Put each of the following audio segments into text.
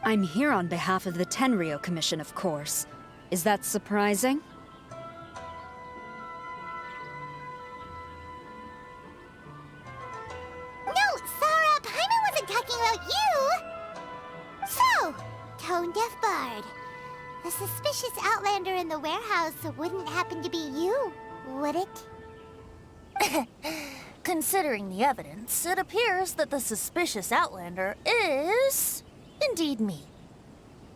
I'm here on behalf of the Tenryo Commission, of course. Is that surprising? No, Sarah, Paimon wasn't talking about you! So, Tone-Deaf Bard. The suspicious outlander in the warehouse wouldn't happen to be you, would it? Considering the evidence, it appears that the suspicious outlander is indeed me.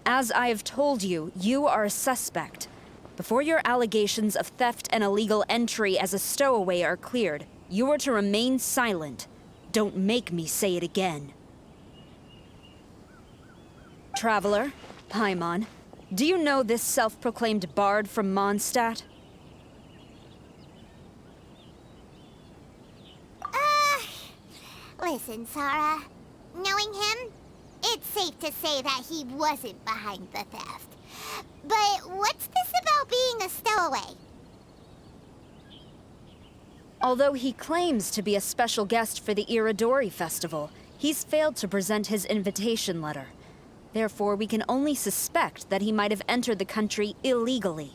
As I have told you, you are a suspect. Before your allegations of theft and illegal entry as a stowaway are cleared, you are to remain silent. Don't make me say it again. Traveler, Paimon, do you know this self-proclaimed bard from Mondstadt? Listen, Sarah. Knowing him, it's safe to say that he wasn't behind the theft. But what's this about being a stowaway? Although he claims to be a special guest for the Iridori Festival, he's failed to present his invitation letter. Therefore, we can only suspect that he might have entered the country illegally.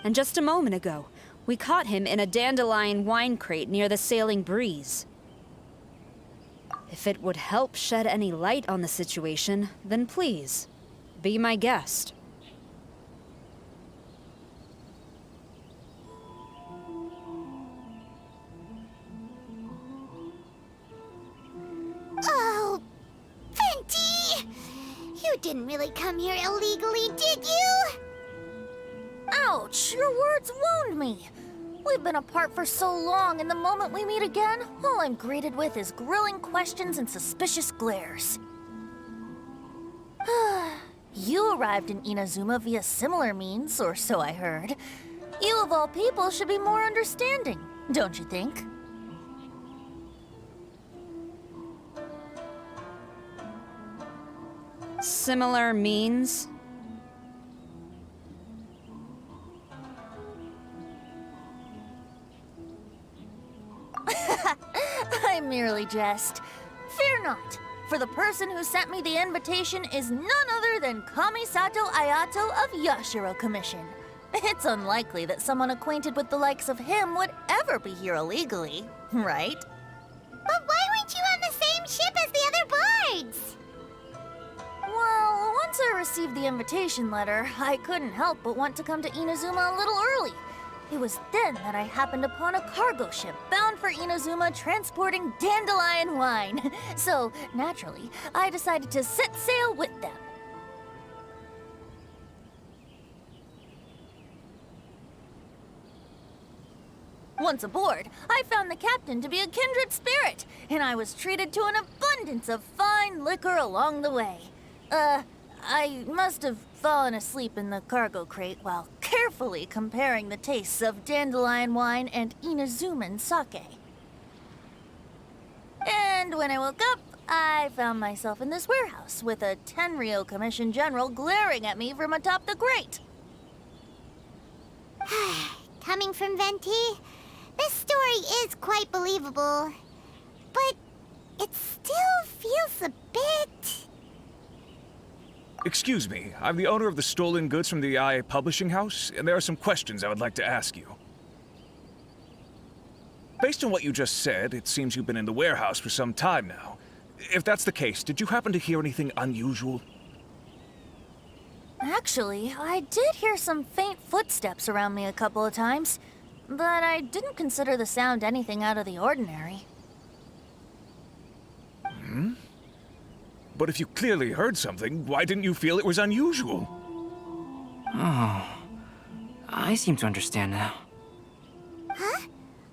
And just a moment ago, we caught him in a dandelion wine crate near the Sailing Breeze. If it would help shed any light on the situation, then please, be my guest. Oh, Venti! You didn't really come here illegally, did you? Ouch! Your words wound me! We've been apart for so long, and the moment we meet again, all I'm greeted with is grilling questions and suspicious glares. You arrived in Inazuma via similar means, or so I heard. You of all people should be more understanding, don't you think? Similar means? I merely jest. Fear not, for the person who sent me the invitation is none other than Kamisato Ayato of Yashiro Commission. It's unlikely that someone acquainted with the likes of him would ever be here illegally, right? But why weren't you on the same ship as the other bards? Well, once I received the invitation letter, I couldn't help but want to come to Inazuma a little early. It was then that I happened upon a cargo ship bound for Inazuma transporting dandelion wine. So, naturally, I decided to set sail with them. Once aboard, I found the captain to be a kindred spirit, and I was treated to an abundance of fine liquor along the way. I must have fallen asleep in the cargo crate while carefully comparing the tastes of dandelion wine and Inazuman sake. And when I woke up, I found myself in this warehouse with a Tenryo Commission general glaring at me from atop the grate. Coming from Venti, this story is quite believable. But it still feels a bit... Excuse me, I'm the owner of the stolen goods from the IA publishing house, and there are some questions I would like to ask you. Based on what you just said, it seems you've been in the warehouse for some time now. If that's the case, did you happen to hear anything unusual? Actually, I did hear some faint footsteps around me a couple of times, but I didn't consider the sound anything out of the ordinary. But if you clearly heard something, why didn't you feel it was unusual? Oh, I seem to understand now. Huh?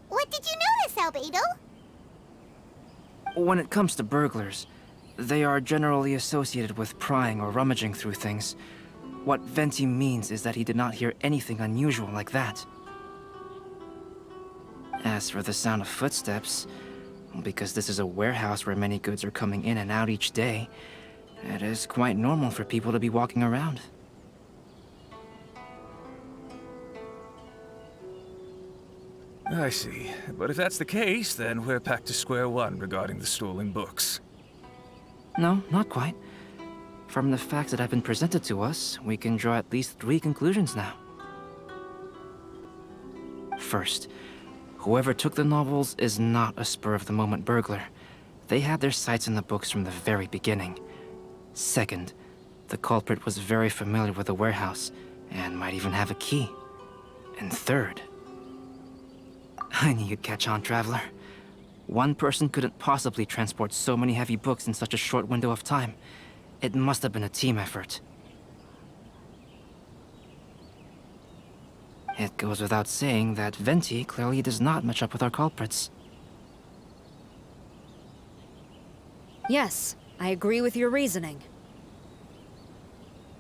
What did you notice, Albedo? When it comes to burglars, they are generally associated with prying or rummaging through things. What Venti means is that he did not hear anything unusual like that. As for the sound of footsteps, because this is a warehouse where many goods are coming in and out each day, it is quite normal for people to be walking around. I see. But if that's the case, then we're back to square one regarding the stolen books. No, not quite. From the facts that have been presented to us, we can draw at least 3 conclusions now. First, whoever took the novels is not a spur-of-the-moment burglar. They had their sights on the books from the very beginning. Second, the culprit was very familiar with the warehouse, and might even have a key. And third... I knew you'd catch on, Traveler. One person couldn't possibly transport so many heavy books in such a short window of time. It must have been a team effort. It goes without saying that Venti clearly does not match up with our culprits. Yes, I agree with your reasoning.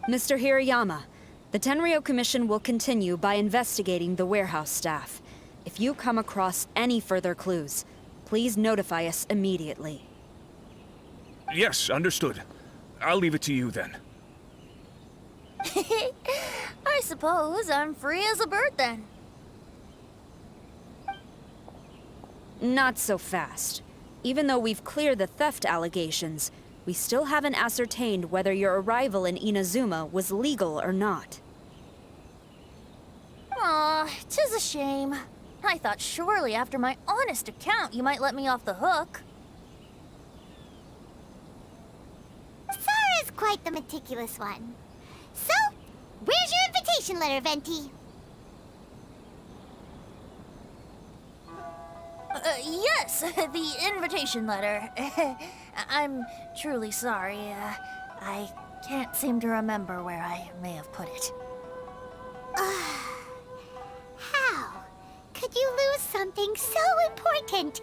Mr. Hirayama, the Tenryo Commission will continue by investigating the warehouse staff. If you come across any further clues, please notify us immediately. Yes, understood. I'll leave it to you then. I suppose I'm free as a bird then. Not so fast. Even though we've cleared the theft allegations, we still haven't ascertained whether your arrival in Inazuma was legal or not. Aw, 'tis a shame. I thought surely after my honest account you might let me off the hook. Sara's quite the meticulous one. So, where's your invitation letter, Venti? Yes, the invitation letter. I'm truly sorry. I can't seem to remember where I may have put it. How could you lose something so important?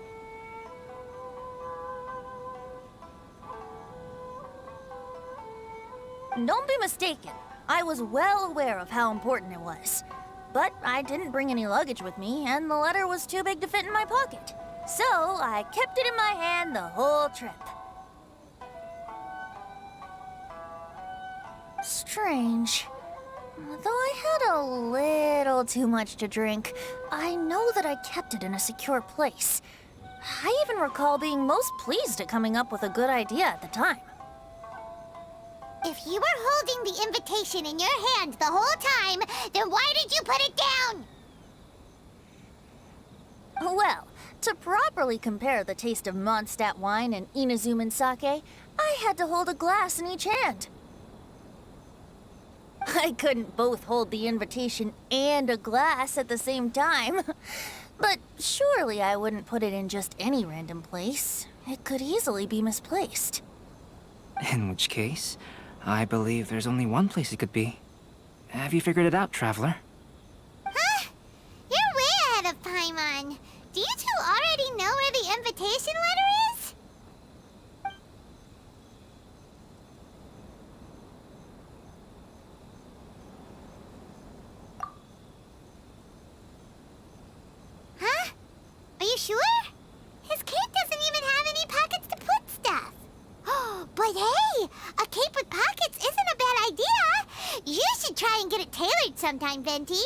Don't be mistaken. I was well aware of how important it was. But I didn't bring any luggage with me, and the letter was too big to fit in my pocket. So I kept it in my hand the whole trip. Strange. Though I had a little too much to drink, I know that I kept it in a secure place. I even recall being most pleased at coming up with a good idea at the time. If you were holding the invitation in your hand the whole time, then why did you put it down? Well, to properly compare the taste of Mondstadt wine and Inazuman sake, I had to hold a glass in each hand. I couldn't both hold the invitation and a glass at the same time. But surely I wouldn't put it in just any random place. It could easily be misplaced. In which case, I believe there's only one place it could be. Have you figured it out, Traveler? Huh? You're way ahead of Paimon. Do you two already know where the invitation letter is? Huh? Are you sure? His cape doesn't even have any pockets to put stuff. But hey, a cape with pockets isn't a bad idea. You should try and get it tailored sometime, Venti.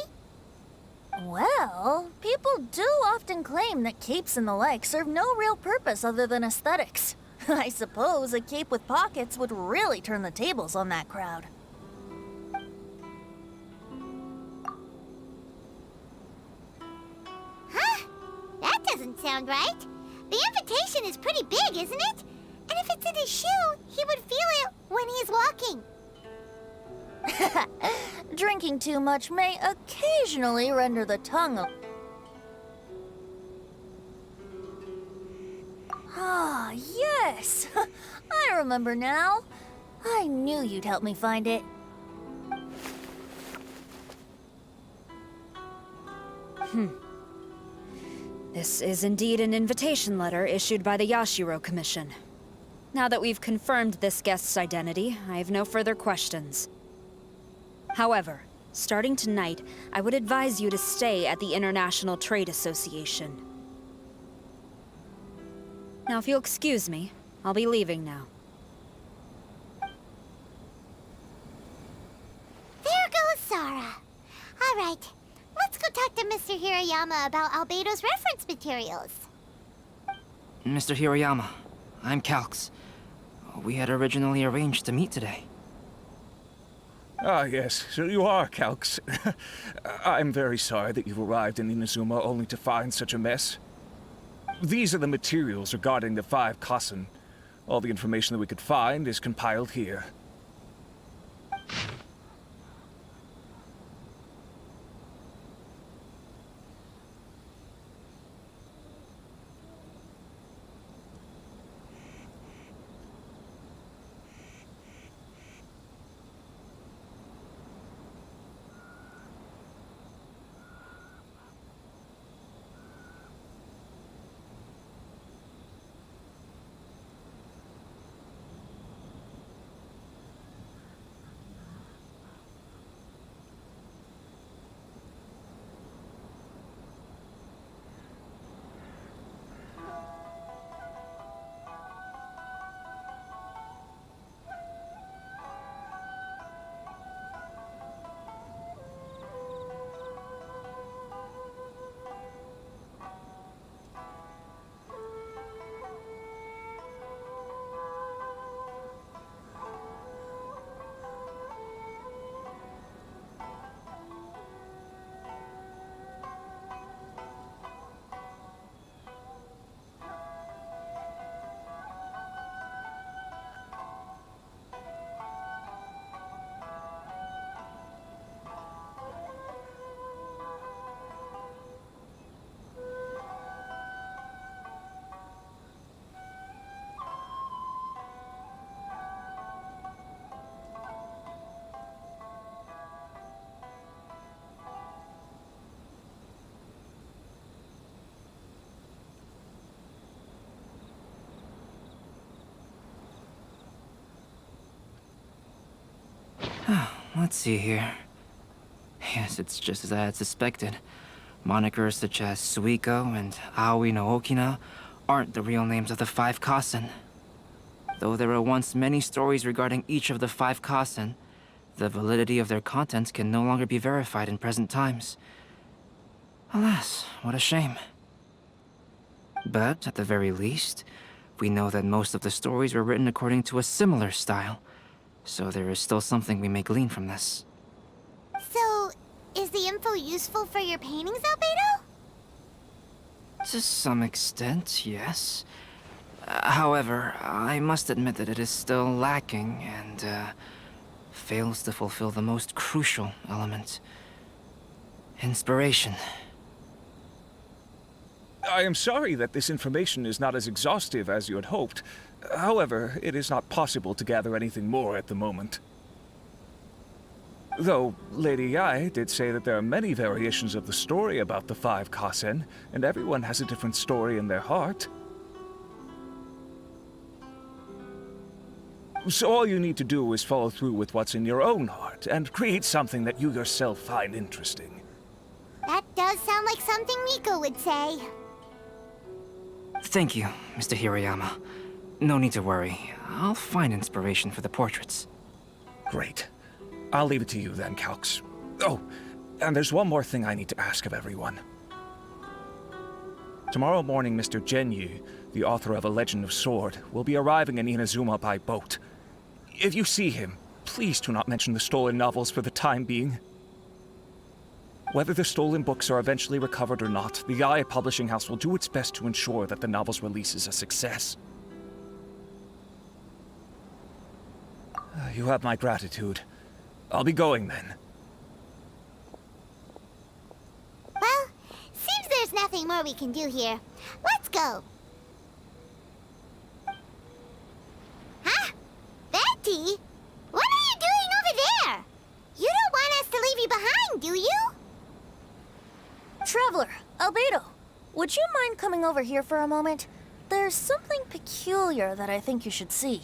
Well, people do often claim that capes and the like serve no real purpose other than aesthetics. I suppose a cape with pockets would really turn the tables on that crowd. Huh? That doesn't sound right. The invitation is pretty big, isn't it? And if it's in his shoe, he would feel it when he's walking. Drinking too much may occasionally render the tongue Ah, yes! I remember now. I knew you'd help me find it. This is indeed an invitation letter issued by the Yashiro Commission. Now that we've confirmed this guest's identity, I have no further questions. However, starting tonight, I would advise you to stay at the International Trade Association. Now, if you'll excuse me, I'll be leaving now. There goes Sara. All right, let's go talk to Mr. Hirayama about Albedo's reference materials. Mr. Hirayama, I'm Calx. We had originally arranged to meet today. Ah, yes, so you are Calx. I'm very sorry that you've arrived in Inazuma only to find such a mess. These are the materials regarding the 5 Kasen. All the information that we could find is compiled here. Let's see here. Yes, it's just as I had suspected. Monikers such as Suiko and Aoi no Okina aren't the real names of the 5 Kasen. Though there were once many stories regarding each of the 5 Kasen, the validity of their contents can no longer be verified in present times. Alas, what a shame. But, at the very least, we know that most of the stories were written according to a similar style, so there is still something we may glean from this. So, is the info useful for your paintings, Albedo? To some extent, yes. However, I must admit that it is still lacking and, fails to fulfill the most crucial element. Inspiration. I am sorry that this information is not as exhaustive as you had hoped. However, it is not possible to gather anything more at the moment. Though, Lady Yae did say that there are many variations of the story about the 5 Kasen, and everyone has a different story in their heart. So all you need to do is follow through with what's in your own heart, and create something that you yourself find interesting. That does sound like something Miko would say. Thank you, Mr. Hirayama. No need to worry. I'll find inspiration for the portraits. Great. I'll leave it to you then, Calx. Oh, and there's one more thing I need to ask of everyone. Tomorrow morning, Mr. Genyu, the author of A Legend of Sword, will be arriving in Inazuma by boat. If you see him, please do not mention the stolen novels for the time being. Whether the stolen books are eventually recovered or not, the Yae Publishing House will do its best to ensure that the novel's release is a success. You have my gratitude. I'll be going then. Well, seems there's nothing more we can do here. Let's go. Huh? Betty? What are you doing over there? You don't want us to leave you behind, do you? Traveler, Albedo, would you mind coming over here for a moment? There's something peculiar that I think you should see.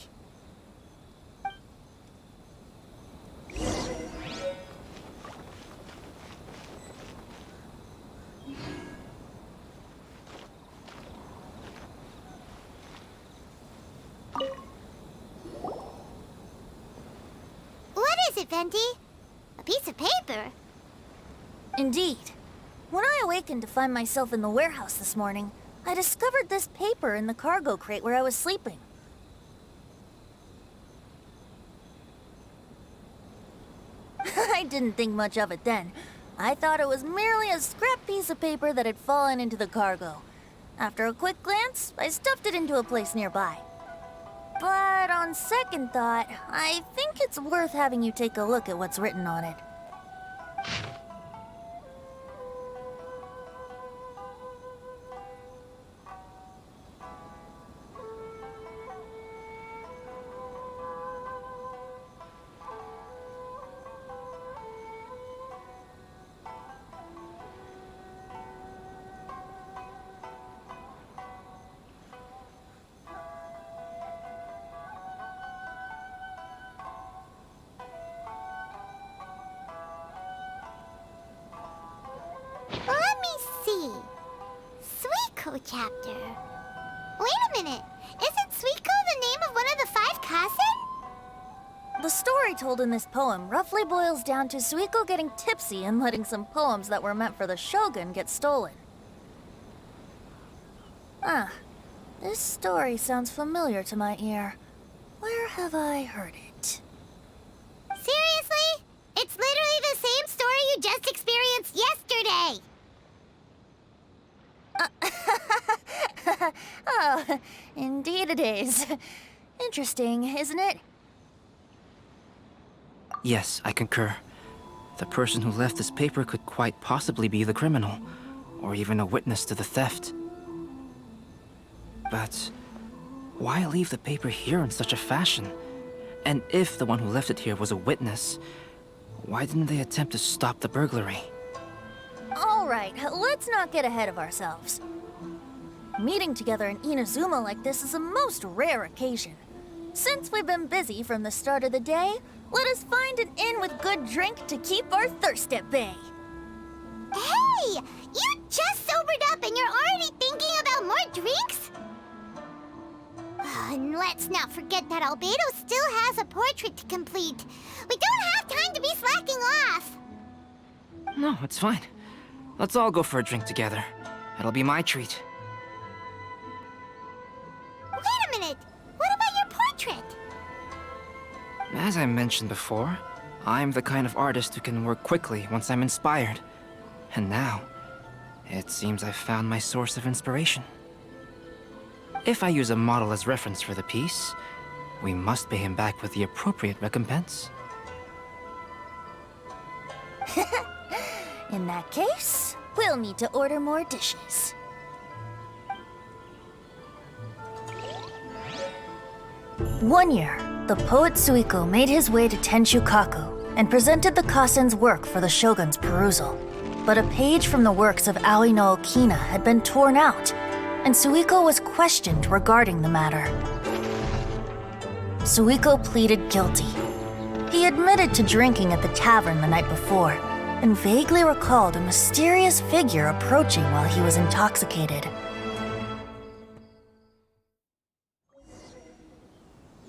What is it, Venti? A piece of paper? Indeed. When I awakened to find myself in the warehouse this morning, I discovered this paper in the cargo crate where I was sleeping. I didn't think much of it then. I thought it was merely a scrap piece of paper that had fallen into the cargo. After a quick glance, I stuffed it into a place nearby. But on second thought, I think it's worth having you take a look at what's written on it. Let me see. Suiko chapter. Wait a minute. Isn't Suiko the name of one of the 5 Kasen? The story told in this poem roughly boils down to Suiko getting tipsy and letting some poems that were meant for the shogun get stolen. Ah, this story sounds familiar to my ear. Where have I heard it? Seriously? It's literally the same story you just experienced yesterday. Oh, indeed it is. Interesting, isn't it? Yes, I concur. The person who left this paper could quite possibly be the criminal, or even a witness to the theft. But why leave the paper here in such a fashion? And if the one who left it here was a witness, why didn't they attempt to stop the burglary? All right, let's not get ahead of ourselves. Meeting together in Inazuma like this is a most rare occasion. Since we've been busy from the start of the day, let us find an inn with good drink to keep our thirst at bay. Hey! You just sobered up and you're already thinking about more drinks? And let's not forget that Albedo still has a portrait to complete. We don't have time to be slacking off. No, it's fine. Let's all go for a drink together. It'll be my treat. Wait a minute. What about your portrait? As I mentioned before, I'm the kind of artist who can work quickly once I'm inspired. And now, it seems I've found my source of inspiration. If I use a model as reference for the piece, we must pay him back with the appropriate recompense. In that case, we'll need to order more dishes. One year, the poet Suiko made his way to Tenshukaku and presented the Kasen's work for the shogun's perusal. But a page from the works of Aoi no Okina had been torn out, and Suiko was questioned regarding the matter. Suiko pleaded guilty. He admitted to drinking at the tavern the night before, and vaguely recalled a mysterious figure approaching while he was intoxicated.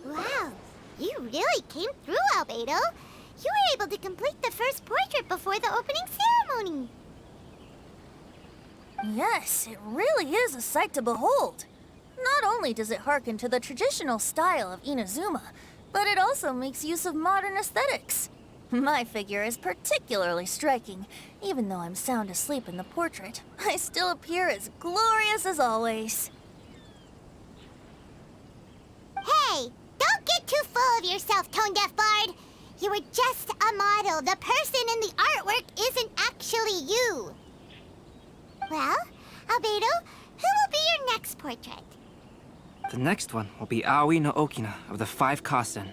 Wow, you really came through, Albedo. You were able to complete the first portrait before the opening ceremony. Yes, it really is a sight to behold. Not only does it harken to the traditional style of Inazuma, but it also makes use of modern aesthetics. My figure is particularly striking. Even though I'm sound asleep in the portrait, I still appear as glorious as always. Hey, don't get too full of yourself, Tone Deaf Bard. You were just a model. The person in the artwork isn't actually you. Well, Albedo, who will be your next portrait? The next one will be Aoi no Okina of the 5 Kasen.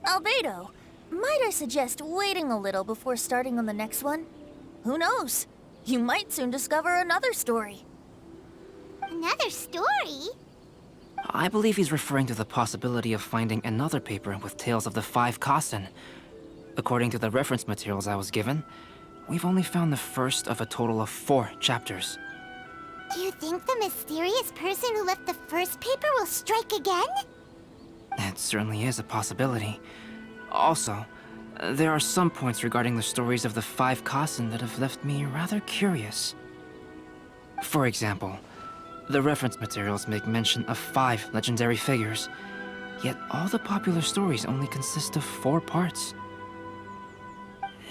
Albedo, might I suggest waiting a little before starting on the next one? Who knows? You might soon discover another story. Another story? I believe he's referring to the possibility of finding another paper with tales of the 5 Kasen. According to the reference materials I was given, we've only found the first of a total of 4 chapters. Do you think the mysterious person who left the first paper will strike again? It certainly is a possibility. Also, there are some points regarding the stories of the 5 Kasen that have left me rather curious. For example, the reference materials make mention of 5 legendary figures, yet all the popular stories only consist of 4 parts.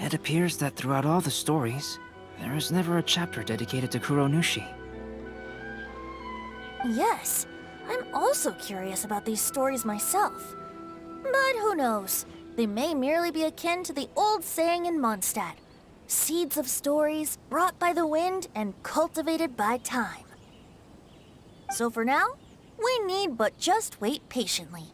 It appears that throughout all the stories, there is never a chapter dedicated to Kuronushi. Yes, I'm also curious about these stories myself. But who knows? They may merely be akin to the old saying in Mondstadt. Seeds of stories brought by the wind and cultivated by time. So for now, we need but just wait patiently